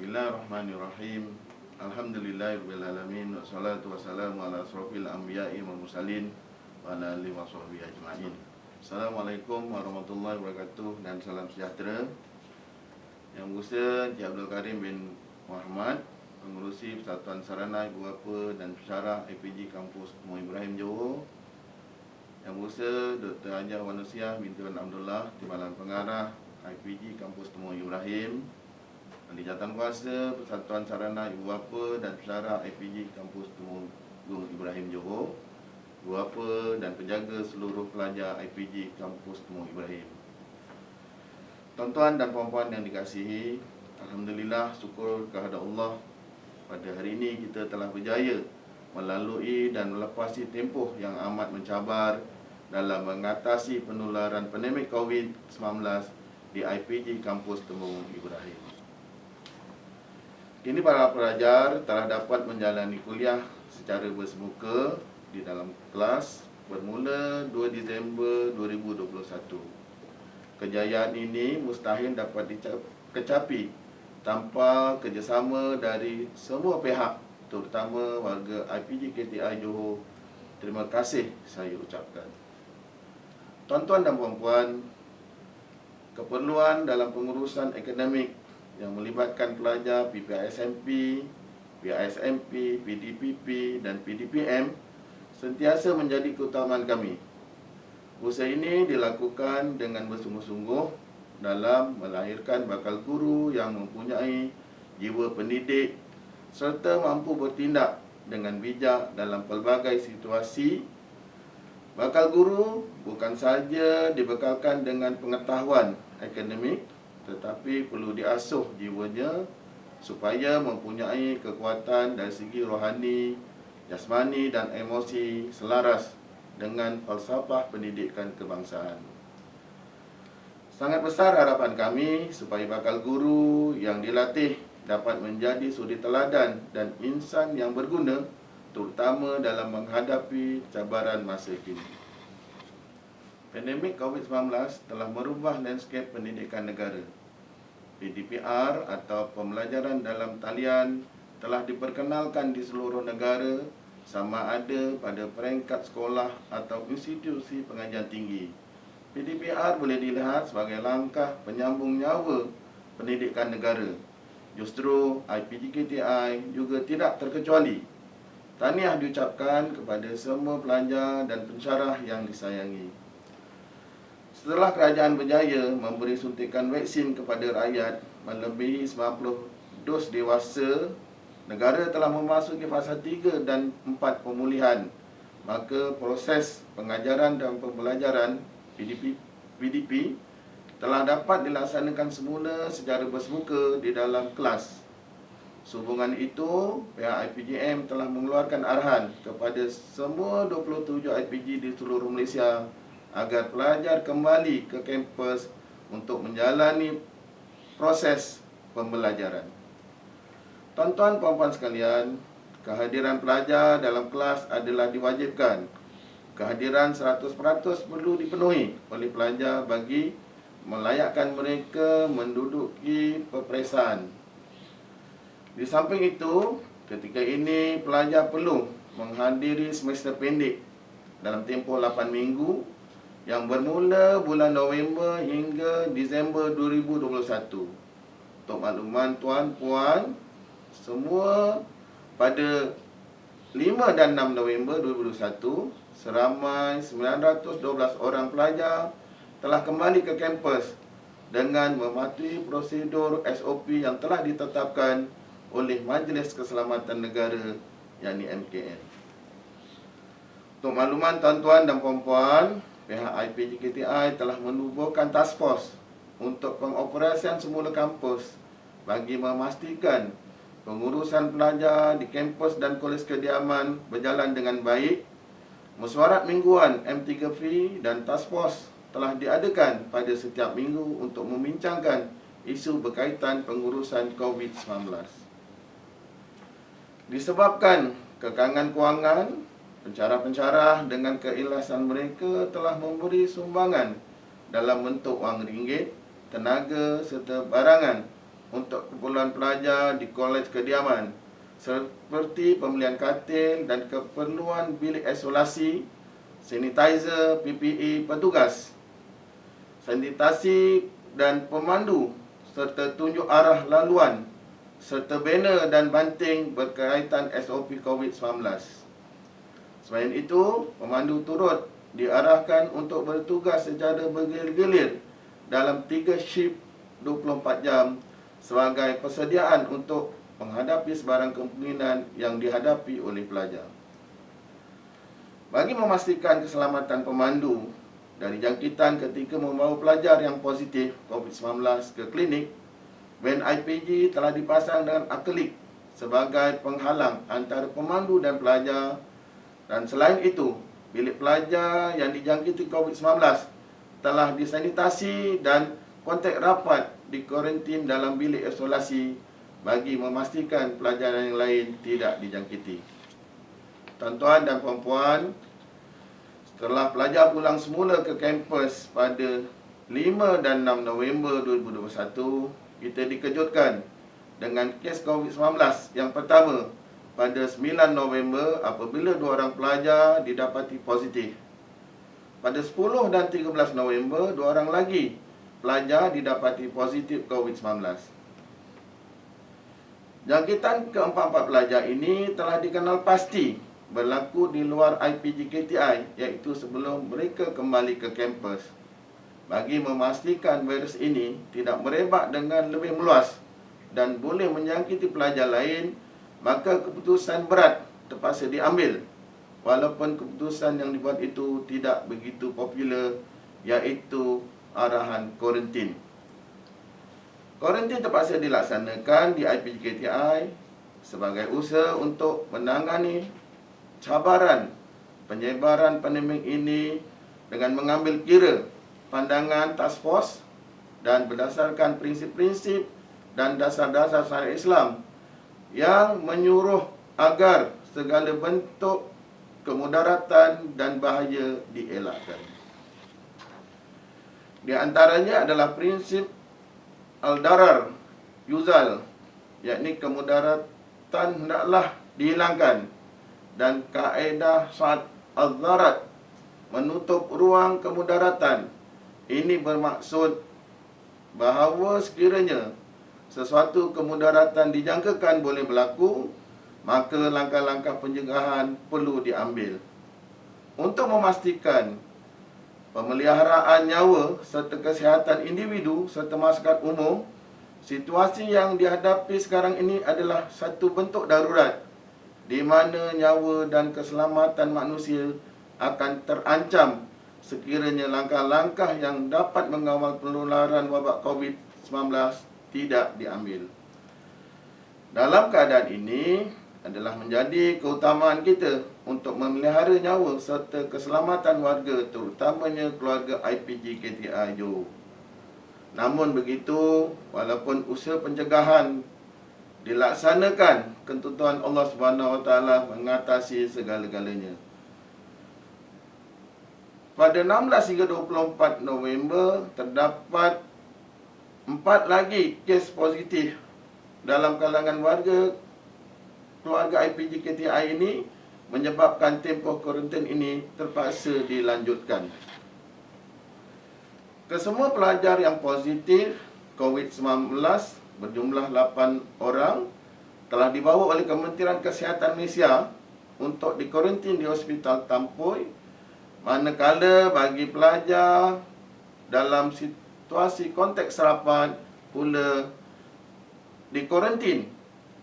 Bismillahirrahmanirrahim. Alhamdulillahirrahmanirrahim. Wassalatu wassalamu ala asrofil anbiya'i wal mursalin wa ala alihi wa sahbihi ajma'in. Assalamualaikum warahmatullahi wabarakatuh dan salam sejahtera. Yang berusaha Encik Abdul Karim bin Muhammad, pengurusi Persatuan Sarana Ibu Bapa dan Pensyarah IPG Kampus Temu Ibrahim Johor. Yang berusaha Dr. Hajah Wanusiah binti Wan Abdullah, Timbalan Pengarah IPG Kampus Temu Ibrahim. Ahli Jawatankuasa Persatuan Sarana Ibu Bapa dan Pensyarah IPG Kampus Temu Ibrahim Johor. Ibu bapa dan penjaga seluruh pelajar IPG Kampus Temu Ibrahim. Tuan-tuan dan puan-puan yang dikasihi, alhamdulillah, syukur kehadrat Allah, pada hari ini kita telah berjaya melalui dan melepasi tempoh yang amat mencabar dalam mengatasi penularan pandemik COVID-19 di IPG Kampus Temu Ibrahim. Kini para pelajar telah dapat menjalani kuliah secara bersemuka di dalam kelas bermula 2 Disember 2021. Kejayaan ini mustahil dapat dicapai tanpa kerjasama dari semua pihak, terutama warga IPG KTI Johor. Terima kasih saya ucapkan. Tuan-tuan dan puan-puan, keperluan dalam pengurusan akademik yang melibatkan pelajar PPISMP, PISMP, PDPP dan PDPM sentiasa menjadi keutamaan kami. Usaha ini dilakukan dengan bersungguh-sungguh dalam melahirkan bakal guru yang mempunyai jiwa pendidik serta mampu bertindak dengan bijak dalam pelbagai situasi. Bakal guru bukan sahaja dibekalkan dengan pengetahuan akademik, tetapi perlu diasuh jiwanya supaya mempunyai kekuatan dari segi rohani, jasmani dan emosi selaras dengan falsafah pendidikan kebangsaan. Sangat besar harapan kami supaya bakal guru yang dilatih dapat menjadi suri teladan dan insan yang berguna, terutama dalam menghadapi cabaran masa kini. Pandemik COVID-19 telah merubah landscape pendidikan negara. PDPR atau pembelajaran dalam talian telah diperkenalkan di seluruh negara, sama ada pada peringkat sekolah atau institusi pengajian tinggi. PDPR boleh dilihat sebagai langkah penyambung nyawa pendidikan negara. Justru IPG KTI juga tidak terkecuali. Tahniah diucapkan kepada semua pelajar dan pensyarah yang disayangi. Setelah kerajaan berjaya memberi suntikan vaksin kepada rakyat melebihi 90 dos dewasa, negara telah memasuki fasa 3 dan 4 pemulihan. Maka proses pengajaran dan pembelajaran PDP telah dapat dilaksanakan semula secara bersemuka di dalam kelas. Sehubungan itu, pihak IPGM telah mengeluarkan arahan kepada semua 27 IPG di seluruh Malaysia agar pelajar kembali ke kampus untuk menjalani proses pembelajaran. Tuan-tuan puan-puan sekalian, kehadiran pelajar dalam kelas adalah diwajibkan. Kehadiran 100% perlu dipenuhi oleh pelajar bagi melayakkan mereka menduduki peperiksaan. Di samping itu, ketika ini pelajar perlu menghadiri semester pendek dalam tempoh 8 minggu yang bermula bulan November hingga Disember 2021. Untuk makluman tuan-puan semua, pada 5 dan 6 November 2021, seramai 912 orang pelajar telah kembali ke kampus dengan mematuhi prosedur SOP yang telah ditetapkan oleh Majlis Keselamatan Negara, yakni MKN. Untuk makluman tuan-tuan dan puan-puan, pihak IPG KTI telah menubuhkan task force untuk pengoperasian semula kampus bagi memastikan pengurusan pelajar di kampus dan kolej kediaman berjalan dengan baik. Mesyuarat mingguan M3V dan task force telah diadakan pada setiap minggu untuk membincangkan isu berkaitan pengurusan COVID-19. Disebabkan kekangan kewangan, pensyarah-pensyarah dengan keikhlasan mereka telah memberi sumbangan dalam bentuk wang ringgit, tenaga serta barangan untuk keperluan pelajar di kolej kediaman seperti pembelian katil dan keperluan bilik isolasi, sanitizer, PPE petugas, sanitasi dan pemandu serta tunjuk arah laluan serta banner dan banting berkaitan SOP COVID-19. Selain itu, pemandu turut diarahkan untuk bertugas secara bergilir-gilir dalam 3 shift 24 jam sebagai persediaan untuk menghadapi sebarang kemungkinan yang dihadapi oleh pelajar. Bagi memastikan keselamatan pemandu dari jangkitan ketika membawa pelajar yang positif COVID-19 ke klinik, van IPG telah dipasang dengan akrilik sebagai penghalang antara pemandu dan pelajar. Dan selain itu, bilik pelajar yang dijangkiti COVID-19 telah disanitasi dan kontak rapat dikuarantin dalam bilik isolasi bagi memastikan pelajar yang lain tidak dijangkiti. Tuan-tuan dan puan-puan, setelah pelajar pulang semula ke kampus pada 5 dan 6 November 2021, kita dikejutkan dengan kes COVID-19 yang pertama pada 9 November apabila 2 orang pelajar didapati positif. Pada 10 dan 13 November, 2 orang lagi pelajar didapati positif COVID-19. Jangkitan keempat-empat pelajar ini telah dikenal pasti berlaku di luar IPG KTI, iaitu sebelum mereka kembali ke kampus. Bagi memastikan virus ini tidak merebak dengan lebih meluas dan boleh menjangkiti pelajar lain, maka keputusan berat terpaksa diambil. Walaupun keputusan yang dibuat itu tidak begitu popular, iaitu arahan kuarantin. Kuarantin terpaksa dilaksanakan di IPG KTI sebagai usaha untuk menangani cabaran penyebaran pandemik ini dengan mengambil kira pandangan task force dan berdasarkan prinsip-prinsip dan dasar-dasar syariat Islam yang menyuruh agar segala bentuk kemudaratan dan bahaya dielakkan. Di antaranya adalah prinsip al-darar yuzal, yakni kemudaratan hendaklah dihilangkan, dan kaedah syad al-dharat, menutup ruang kemudaratan. Ini bermaksud bahawa sekiranya sesuatu kemudaratan dijangkakan boleh berlaku, maka langkah-langkah pencegahan perlu diambil untuk memastikan pemeliharaan nyawa serta kesihatan individu serta masyarakat umum. Situasi yang dihadapi sekarang ini adalah satu bentuk darurat di mana nyawa dan keselamatan manusia akan terancam sekiranya langkah-langkah yang dapat mengawal penularan wabak COVID-19 tidak diambil. Dalam keadaan ini adalah menjadi keutamaan kita untuk memelihara nyawa serta keselamatan warga, terutamanya keluarga IPG KTI Johor. Namun begitu, walaupun usaha pencegahan dilaksanakan, ketentuan Allah Subhanahu Wa Taala mengatasi segala-galanya. Pada 16 hingga 24 November terdapat 4 lagi kes positif dalam kalangan warga keluarga IPG KTI ini, menyebabkan tempoh kuarantin ini terpaksa dilanjutkan. Kesemua pelajar yang positif COVID-19 berjumlah 8 orang telah dibawa oleh Kementerian Kesihatan Malaysia untuk dikuarantin di Hospital Tampoi, manakala bagi pelajar dalam situasi konteks serapan pula dikuarantin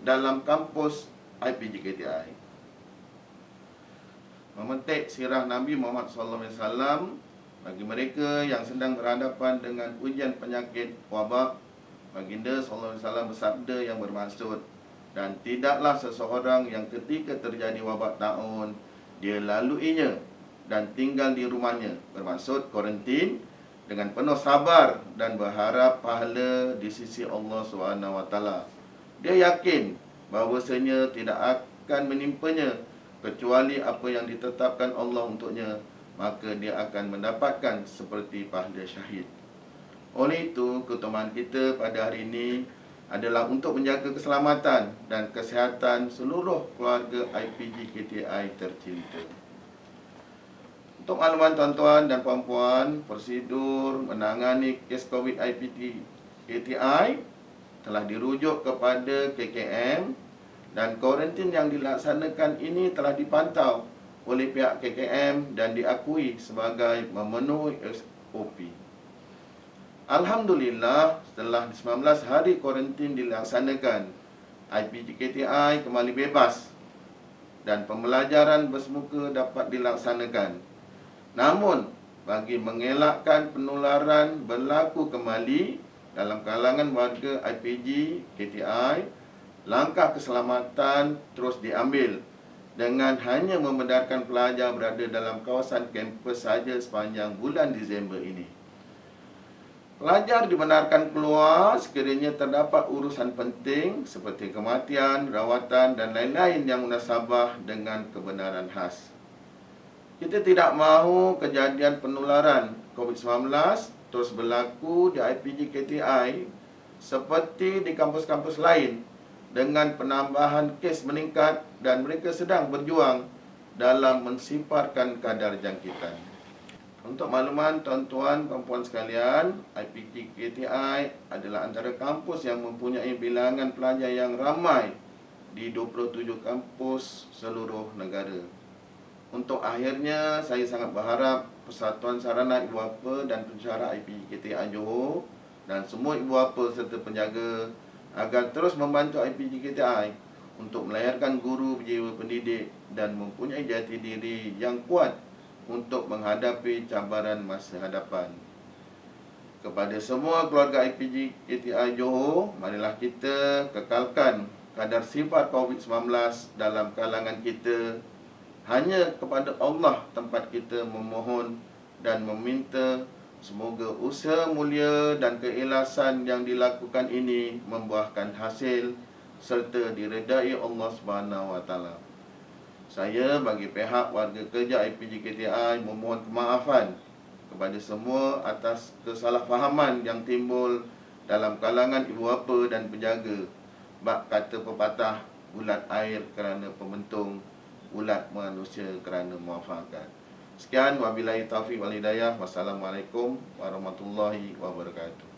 dalam kampus IPG KTI. Memetik sirah Nabi Muhammad SAW bagi mereka yang sedang berhadapan dengan ujian penyakit wabak. Baginda SAW bersabda yang bermaksud, dan tidaklah seseorang yang ketika terjadi wabak taun dia laluinya dan tinggal di rumahnya, bermaksud kuarantin, dengan penuh sabar dan berharap pahala di sisi Allah SWT. Dia yakin bahawasanya tidak akan menimpanya kecuali apa yang ditetapkan Allah untuknya, maka dia akan mendapatkan seperti pahala syahid. Oleh itu, keutamaan kita pada hari ini adalah untuk menjaga keselamatan dan kesihatan seluruh keluarga IPG KTI tercinta. Untuk makluman tuan-tuan dan puan-puan, prosedur menangani kes COVID IPG KTI telah dirujuk kepada KKM dan kuarantin yang dilaksanakan ini telah dipantau oleh pihak KKM dan diakui sebagai memenuhi SOP. Alhamdulillah, setelah 19 hari kuarantin dilaksanakan, IPG KTI kembali bebas dan pembelajaran bersemuka dapat dilaksanakan. Namun, bagi mengelakkan penularan berlaku kembali dalam kalangan warga IPG KTI, langkah keselamatan terus diambil dengan hanya membenarkan pelajar berada dalam kawasan kampus saja sepanjang bulan Disember ini. Pelajar dibenarkan keluar sekiranya terdapat urusan penting seperti kematian, rawatan dan lain-lain yang munasabah dengan kebenaran khas. Kita tidak mahu kejadian penularan COVID-19 terus berlaku di IPG KTI seperti di kampus-kampus lain dengan penambahan kes meningkat dan mereka sedang berjuang dalam mensiparkan kadar jangkitan. Untuk makluman tuan-tuan dan puan sekalian, IPG KTI adalah antara kampus yang mempunyai bilangan pelajar yang ramai di 27 kampus seluruh negara. Untuk akhirnya, saya sangat berharap Persatuan Sarana Ibu Bapa dan Pensyarah IPG KTI Johor dan semua ibu bapa serta penjaga agar terus membantu IPG KTI untuk melahirkan guru berjiwa pendidik dan mempunyai jati diri yang kuat untuk menghadapi cabaran masa hadapan. Kepada semua keluarga IPG KTI Johor, marilah kita kekalkan kadar sifat COVID-19 dalam kalangan kita. Hanya kepada Allah tempat kita memohon dan meminta semoga usaha mulia dan keikhlasan yang dilakukan ini membuahkan hasil serta diredai Allah SWT. Saya bagi pihak warga kerja IPG KTI memohon kemaafan kepada semua atas kesalahfahaman yang timbul dalam kalangan ibu bapa dan penjaga. Bab kata pepatah, ulat air kerana pembentung, ulat manusia kerana muafakat. Sekian, wabillahi taufiq wal hidayah. Wassalamualaikum warahmatullahi wabarakatuh.